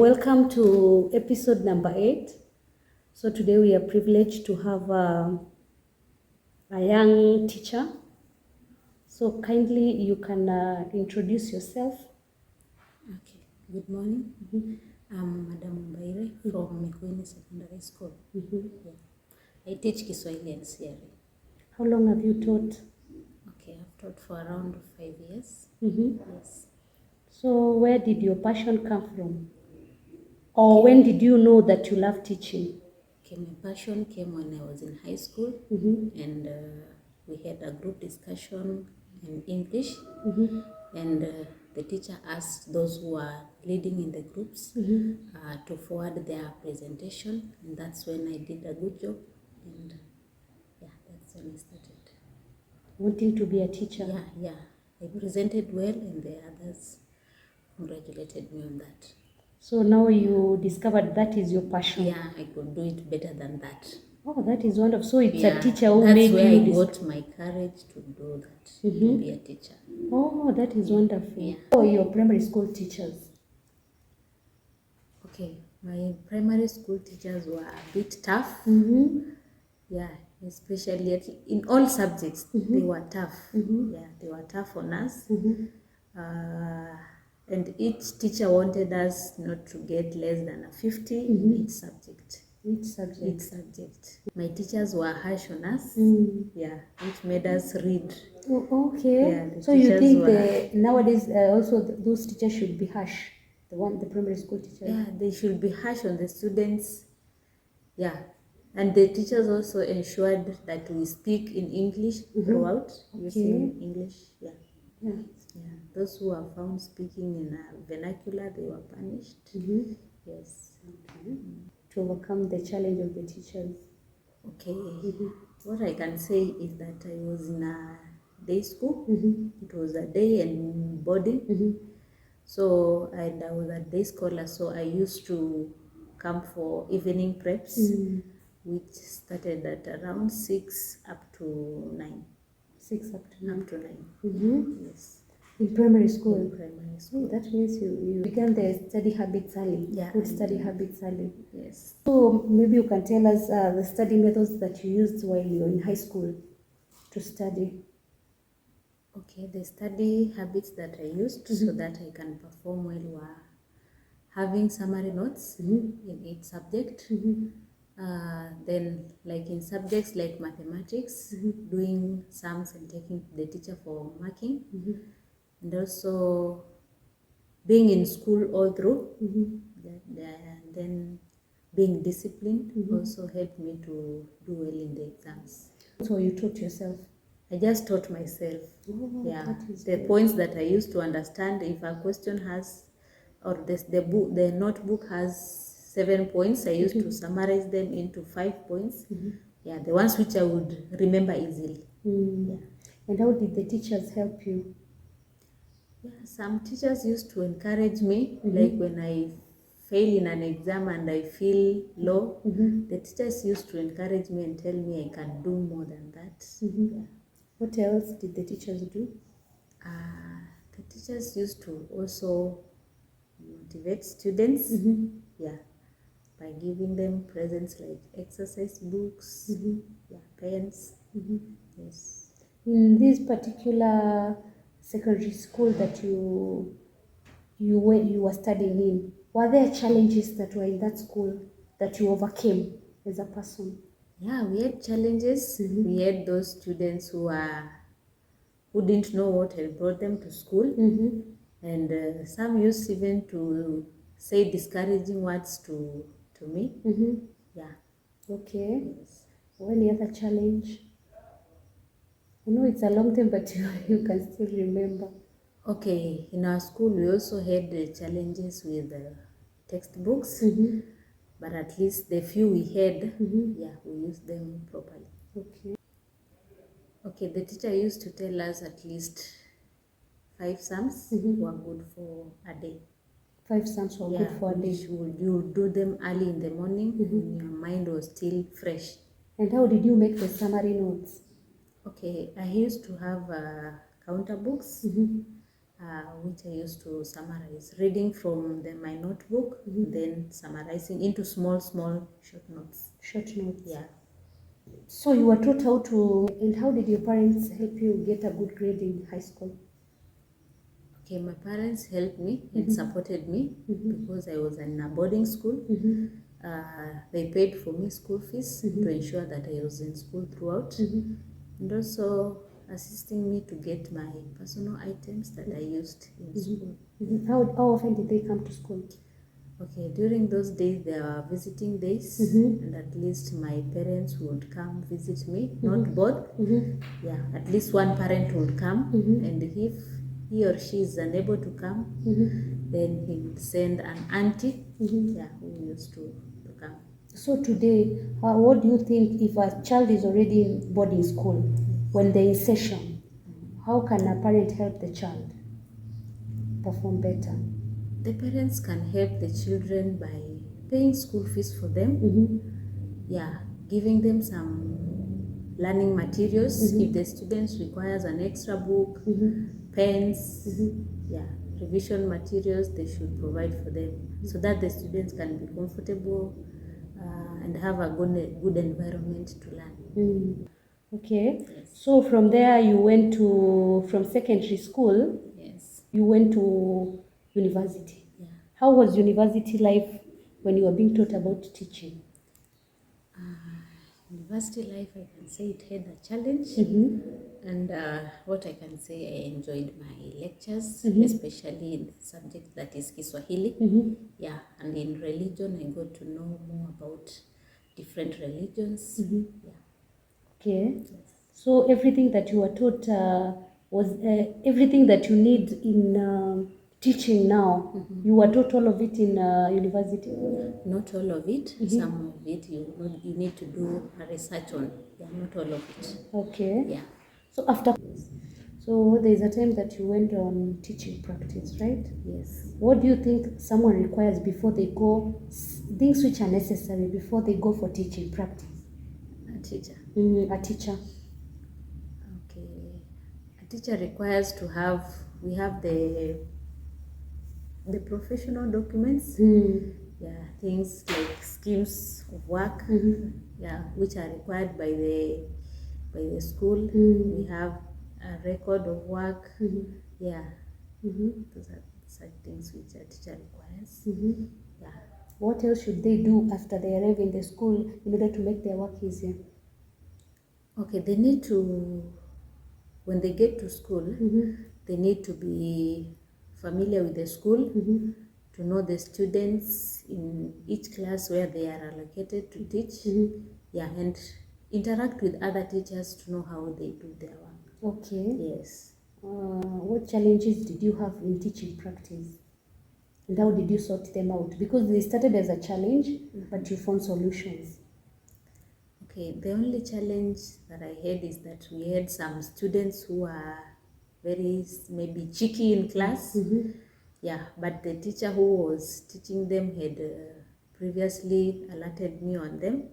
Welcome to episode number 8. So today we are privileged to have a young teacher. So kindly you can introduce yourself. Okay, good morning. I'm Madam Mbaire from Mekwini Secondary School. Yeah. I teach Kiswahili and CRE. How long have you taught? Okay, I've taught for around 5 years. Yes. So where did your passion come from? Or when did you know that you love teaching? Okay, my passion came when I was in high school, and we had a group discussion in English, and the teacher asked those who are leading in the groups to forward their presentation, and that's when I did a good job, and yeah, that's when I started. Wanting to be a teacher? Yeah, I presented well, and the others congratulated me on that. So now you discovered that is your passion? Yeah, I could do it better than that. Oh, that is wonderful. So it's Yeah, a teacher who that's made where you... I got my courage to do that, to be a teacher. Oh, that is wonderful. Yeah. Oh, your primary school teachers? Okay, my primary school teachers were a bit tough. Yeah, especially in all subjects, they were tough. Yeah, they were tough on us. And each teacher wanted us not to get less than a 50 in each subject. Each subject. My teachers were harsh on us. Yeah, which made us read. Oh, okay. Yeah, so you think nowadays also those teachers should be harsh? The primary school teachers? Yeah, they should be harsh on the students. Yeah, and the teachers also ensured that we speak in English throughout, using English. Yeah. Those who are found speaking in vernacular, they were punished. Yes. To overcome the challenge of the teachers. Okay. What I can say is that I was in a day school. It was a day and boarding. So, and I was a day scholar, so I used to come for evening preps, which started at around 6 up to 9. 6 up to 9. Up to 9. Yes. In primary school? In primary school. That means you began the study habits early. Yeah. Good study habits early. Yes. So maybe you can tell us the study methods that you used while you were in high school to study. Okay, the study habits that I used so that I can perform well were having summary notes in each subject. Then, like in subjects like mathematics, doing sums and taking to the teacher for marking. And also being in school all through. Then being disciplined also helped me to do well in the exams. So you taught yourself? I just taught myself. Yeah, the points that I used to understand. If a question has, or the notebook has 7 points, I used to summarize them into 5 points. Yeah, the ones which I would remember easily. Yeah. And how did the teachers help you? Yeah, some teachers used to encourage me, like when I fail in an exam and I feel low, the teachers used to encourage me and tell me I can do more than that. Yeah. What else did the teachers do? The teachers used to also motivate students, yeah, by giving them presents like exercise books, yeah, pens. Yes. In this particular secondary school that you were studying in, were there challenges that were in that school that you overcame as a person? Yeah, we had challenges. We had those students who didn't know what had brought them to school, and some used even to say discouraging words to me. Yeah. Okay. Yes. Any other challenge? I know it's a long time, but you can still remember. Okay, in our school we also had challenges with textbooks, but at least the few we had, yeah, we used them properly. Okay. Okay, the teacher used to tell us at least 5 sums were good for a day. 5 sums were good for a day. You would do them early in the morning when your mind was still fresh. And how did you make the summary notes? Okay, I used to have counter books. which I used to summarize, reading from my notebook, then summarizing into small short notes. Short notes. Yeah. So you were taught how to, and how did your parents help you get a good grade in high school? Okay, my parents helped me and supported me because I was in a boarding school. They paid for me school fees to ensure that I was in school throughout, and also assisting me to get my personal items that I used in school. How often did they come to school? Okay, during those days there were visiting days, and at least my parents would come visit me, not both. Yeah, at least one parent would come, and if he or she is unable to come, then he would send an auntie, yeah, who used to come. So today, what do you think if a child is already in boarding school, when they're in session, how can a parent help the child perform better? The parents can help the children by paying school fees for them, yeah, giving them some learning materials if the students requires an extra book, pens, yeah, revision materials, they should provide for them so that the students can be comfortable and have a good environment to learn. Okay, so from there you went to, from secondary school, Yes. you went to university. Yeah. How was university life when you were being taught about teaching? University life, I can say it had a challenge, and what I can say, I enjoyed my lectures, especially in the subject that is Kiswahili. Yeah, and in religion, I got to know more about different religions. Yeah. Okay, so everything that you were taught was everything that you need in teaching now, you were taught all of it in university? Not all of it. Some of it you need to do a research on. Yeah, not all of it. Okay. Yeah. So after, so there's a time that you went on teaching practice, right? Yes. What do you think someone requires before they go, things which are necessary before they go for teaching practice? A teacher. A teacher. Okay. A teacher requires to have, we have the professional documents. Yeah, things like schemes of work, yeah, which are required by the school. We have a record of work. Yeah, those are such things which a teacher requires. Yeah. What else should they do after they arrive in the school in order to make their work easier? Okay, they need to, when they get to school, they need to be familiar with the school, to know the students in each class where they are allocated to teach, yeah, and interact with other teachers to know how they do their work. Okay. Yes. What challenges did you have in teaching practice? And how did you sort them out? Because they started as a challenge, but you found solutions. Okay, the only challenge that I had is that we had some students who are very maybe cheeky in class. Yeah, but the teacher who was teaching them had previously alerted me on them,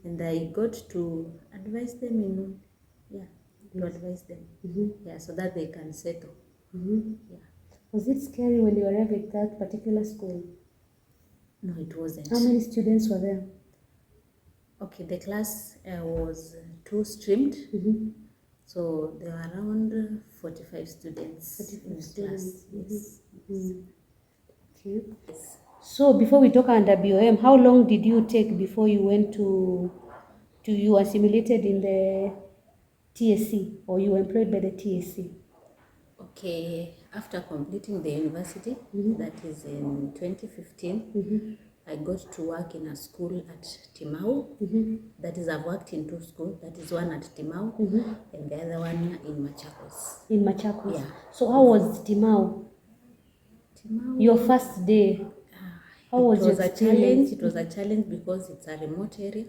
and I got to advise them to advise them, yeah, so that they can settle. Yeah. Was it scary when you arrived at that particular school? No, it wasn't. How many students were there? Okay, the class was 2 streamed. So there were around 45 students in the class. Yes. Okay. Yes. So before we talk under BOM, how long did you take before you went to you assimilated in the TSC, or you were employed by the TSC? Okay, after completing the university, that is in 2015, I got to work in a school at Timau. That is, I've worked in 2 schools. That is one at Timau and the other one in Machakos. In Machakos? Yeah. So how was Timau? Timau, your first day? How was your experience? It was a challenge because it's a remote area,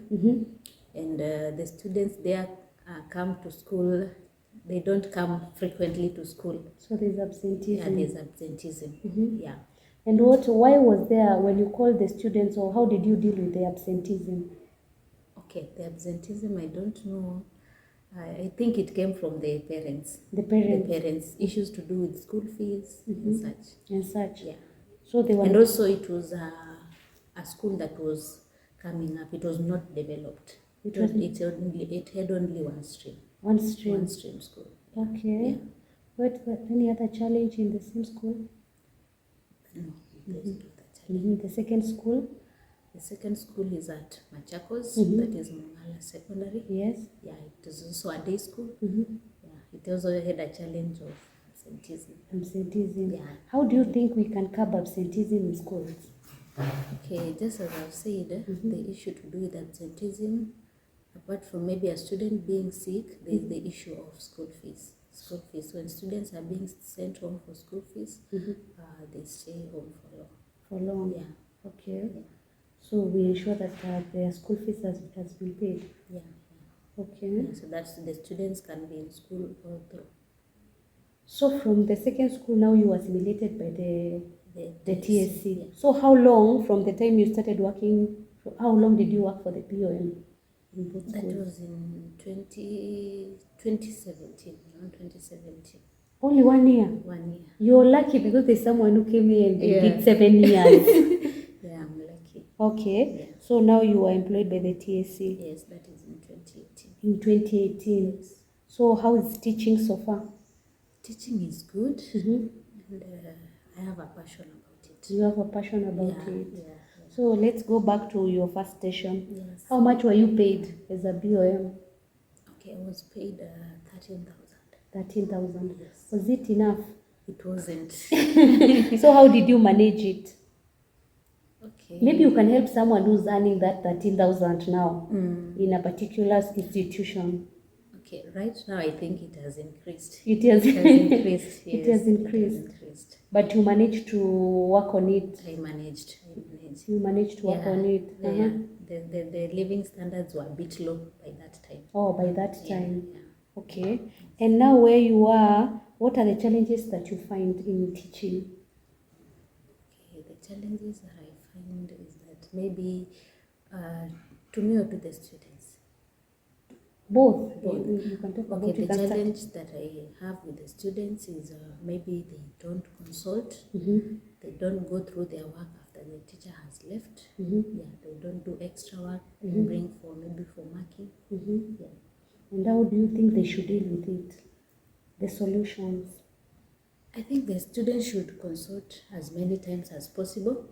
and the students there come to school. They don't come frequently to school. So there's absenteeism. Yeah, there's absenteeism. Yeah. And why was there when you called the students, or how did you deal with the absenteeism? Okay, the absenteeism, I don't know I think it came from the parents. The parents. The parents. Issues to do with school fees and such. And such. Yeah. So they were. And also it was a school that was coming up. It was not developed. It had only one stream. One stream. One stream school. Okay. Yeah. But any other challenge in the same school? No, there's no other challenge. The second school? The second school is at Machakos, that is Mungala Secondary. Yes. Yeah, it is also a day school. Yeah, it also had a challenge of absenteeism. Absenteeism. Yeah. How do you think we can curb absenteeism in schools? Okay, just as I've said, the issue to do with absenteeism, apart from maybe a student being sick, there's the issue of school fees. School fees. When students are being sent home for school fees, they stay home for long. For long? Yeah. Okay. Yeah. So we ensure that their school fees has been paid? Yeah. Okay. Yeah, so that the students can be in school all through. So from the second school now you were assimilated by the TSC. Yeah. So how long from the time you started working, how long did you work for the POM in both schools? That was in 2017, around 2017. Only 1 year? 1 year. You're lucky because there's someone who came here and they did 7 years. Yeah, I'm lucky. Okay. Yeah. So now you are employed by the TSC? Yes, that is in 2018. In 2018? Yes. So how is teaching so far? Teaching is good, and I have a passion about it. You have a passion about it? Yeah. So let's go back to your first station. Yes. How much were you paid as a BOM? Okay, I was paid 13,000. 13,000. Yes. Was it enough? It wasn't. So how did you manage it? Okay. Maybe you can help someone who's earning that 13,000 now in a particular institution. Okay, right now I think it has increased. It has increased. Yes, it has increased. But you managed to work on it. I managed. You managed to work on it. The living standards were a bit low by that time. Oh, by that time. Yeah. Okay. And now where you are, what are the challenges that you find in teaching? Okay, the challenges that I find is that maybe to me or to the students. Both. You can talk about the challenge that I have with the students is maybe they don't consult. They don't go through their work after the teacher has left. Yeah, they don't do extra work and bring for marking. Yeah. And how do you think they should deal with it? The solutions? I think the students should consult as many times as possible.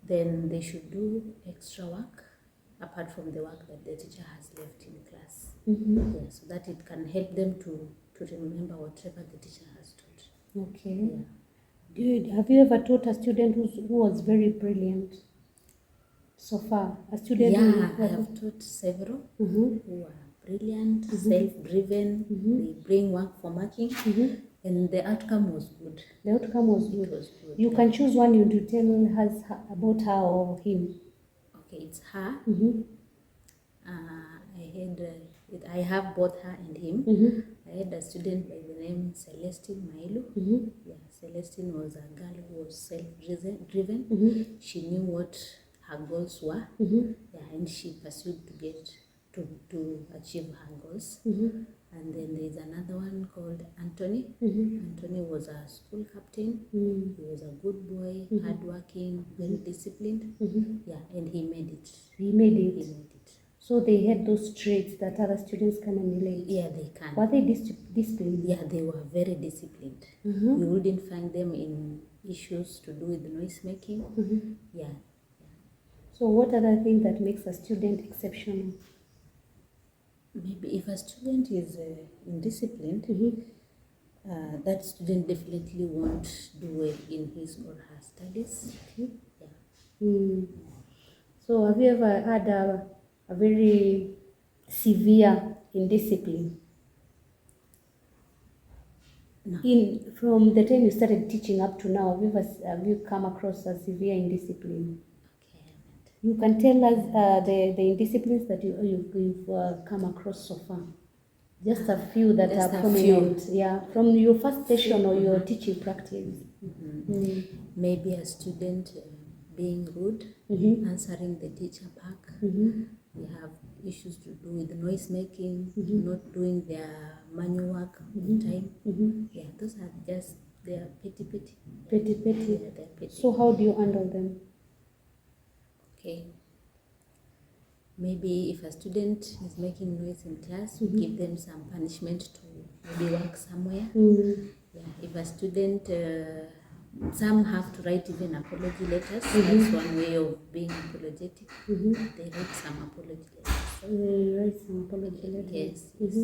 Then they should do extra work apart from the work that the teacher has left in class. Yeah, so that it can help them to remember whatever the teacher has taught. Okay. Yeah. Good. Have you ever taught a student who was very brilliant so far? A student I have taught several who are brilliant, self-driven, they bring work for marking, and the outcome was good. The outcome was good. It was good. You can choose one you to tell us about her or him. Okay, it's her. I have both her and him. I had a student by the name Celestine Mailu. Yeah, Celestine was a girl who was self-driven. She knew what her goals were. Yeah, and she pursued to get to achieve her goals. And then there's another one called Anthony. Anthony was a school captain. He was a good boy, hardworking, very disciplined. Yeah, and he made it. He made it. So they had those traits that other students can emulate. Yeah, they can. Were they disciplined? Yeah, they were very disciplined. You wouldn't find them in issues to do with noise making. Yeah. So what are the things that makes a student exceptional? Maybe if a student is indisciplined, that student definitely won't do well in his or her studies. Yeah. So have you ever had a very severe indiscipline? No. From the time you started teaching up to now, have you come across a severe indiscipline? Okay. You can tell us the indisciplines that you've come across so far. Just a few that Just are a prominent. few. Yeah, from your first session or your teaching practice. Maybe a student being rude, answering the teacher back. We have issues to do with noise making, not doing their manual work on time. Yeah, those are just their petty. Petty. Yeah, they're petty. So how do you handle them? Okay. Maybe if a student is making noise in class, we give them some punishment to maybe work somewhere. Yeah. If a student, some have to write even apology letters. That's one way of being apologetic. They write some apology letters. Yes.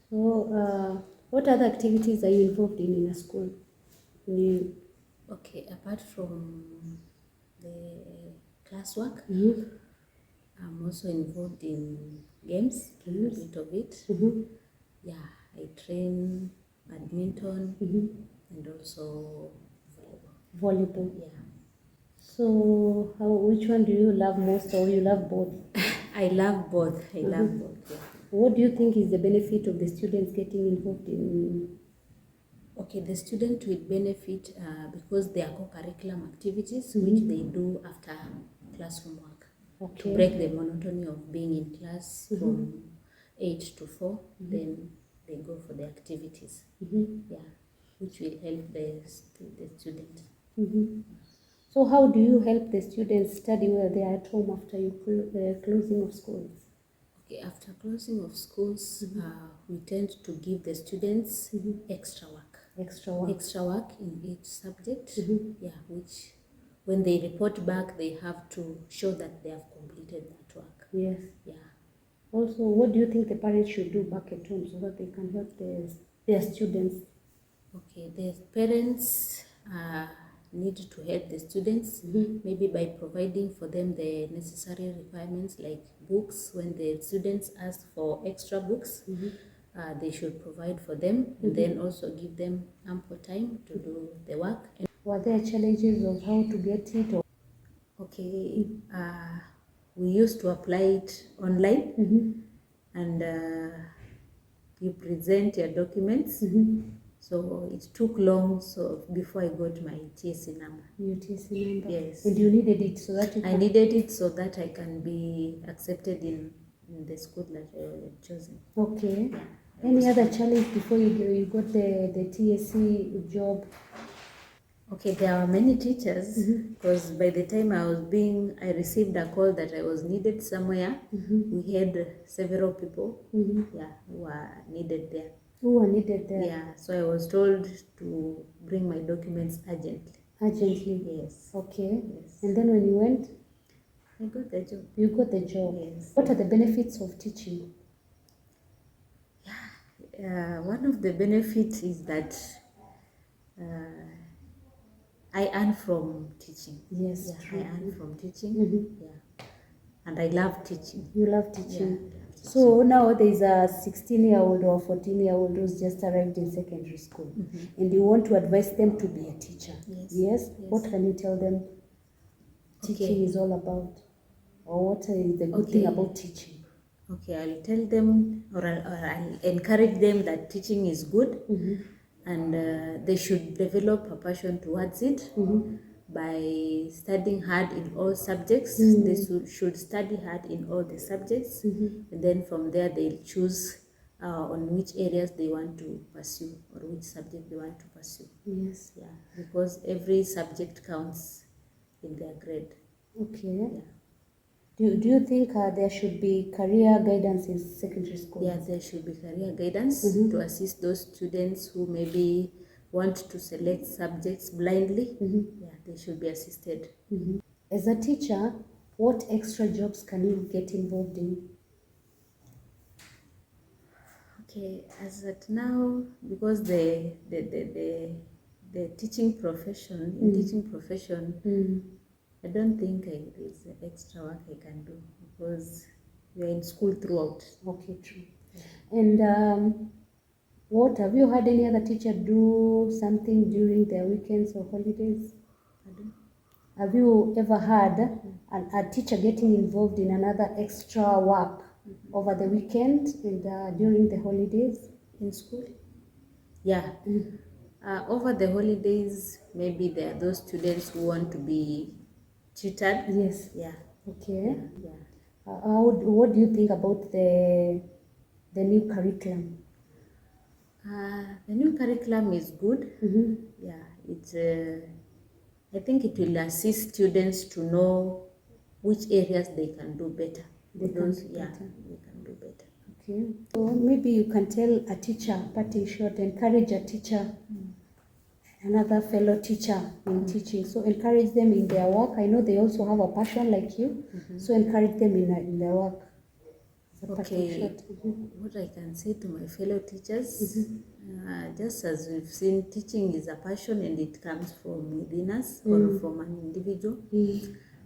So, what other activities are you involved in a school? Okay, apart from the classwork, I'm also involved in games, a bit of it. Yeah, I train badminton and also Volleyball. Yeah. So, which one do you love most, or you love both? I love both. Yeah. What do you think is the benefit of the students getting involved in? Okay, the student will benefit because they are co-curriculum activities which they do after classroom work. To break the monotony of being in class from 8 to 4, then they go for the activities. Yeah, which will help the student. So how do you help the students study while they are at home after closing of schools? Okay, after closing of schools, we tend to give the students extra work. Extra work in each subject. Yeah, which when they report back, they have to show that they have completed that work. Yes. Yeah. Also, what do you think the parents should do back at home so that they can help their students? Okay, the parents need to help the students, maybe by providing for them the necessary requirements like books. When the students ask for extra books, they should provide for them, and then also give them ample time to do the work. Were there challenges of how to get it? Okay, we used to apply it online, and you present your documents. So it took long before I got my TSC number. Your TSC number? Yes. And you needed it so that I needed it so that I can be accepted in the school that I had chosen. Okay. Yeah. Any other challenge before you got the TSC job? Okay, there are many teachers because by the time I received a call that I was needed somewhere. We had several people who were needed there. Who were needed there? Yeah, so I was told to bring my documents urgently. Urgently? Yes. Okay. Yes. And then when you went? I got the job. You got the job? Yes. What are the benefits of teaching? One of the benefits is that I earn from teaching. Yes, yeah, true. I earn from teaching. Yeah, and I love teaching. You love teaching. Yeah, I love teaching. So now there is a 16-year-old or 14-year-old who's just arrived in secondary school, and you want to advise them to be a teacher. Yes. What can you tell them teaching is all about, or what is the good thing about teaching? Okay, I'll tell them, or I'll encourage them that teaching is good, and they should develop a passion towards it by studying hard in all subjects. They should study hard in all the subjects, and then from there they'll choose on which areas they want to pursue or which subject they want to pursue. Yes. Yeah, because every subject counts in their grade. Okay. Yeah. Do you think there should be career guidance in secondary school? Yeah, there should be career guidance to assist those students who maybe want to select subjects blindly. Yeah, they should be assisted. As a teacher, what extra jobs can you get involved in? Okay, as at now, because the teaching profession, I don't think there's extra work I can do because we are in school throughout. Okay, true. And what have you had any other teacher do something during their weekends or holidays? Pardon? Have you ever had a teacher getting involved in another extra work over the weekend and during the holidays? In school? Yeah. Over the holidays, maybe there are those students who want to be tutored. Yes. Yeah. Okay. Yeah. What do you think about the new curriculum? The new curriculum is good. Mm-hmm. Yeah, it's. I think it will assist students to know which areas they can do better. They can do better. They can do better. Okay. So maybe you can tell a teacher, but in short, encourage a teacher, another fellow teacher in teaching. So encourage them in their work. I know they also have a passion like you. So encourage them in their work. Okay, what I can say to my fellow teachers, just as we've seen, teaching is a passion and it comes from within us or from an individual.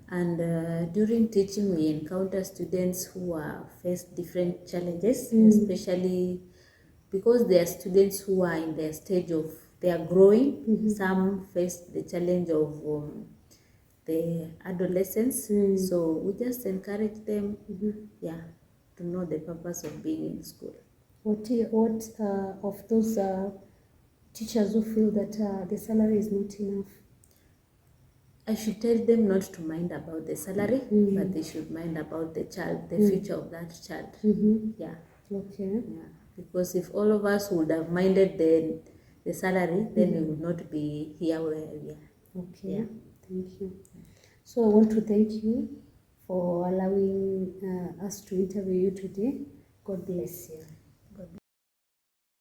And during teaching, we encounter students who are faced different challenges, especially because they are students who are in their stage of, they are growing. Some face the challenge of the adolescence. So we just encourage them, to know the purpose of being in school. What of those teachers who feel that the salary is not enough? I should tell them not to mind about the salary, but they should mind about the child, the future of that child. Yeah. Okay. Yeah. Because if all of us would have minded the salary, then we would not be here where we are. Okay. Yeah. Thank you. So I want to thank you for allowing us to interview you today. God bless you.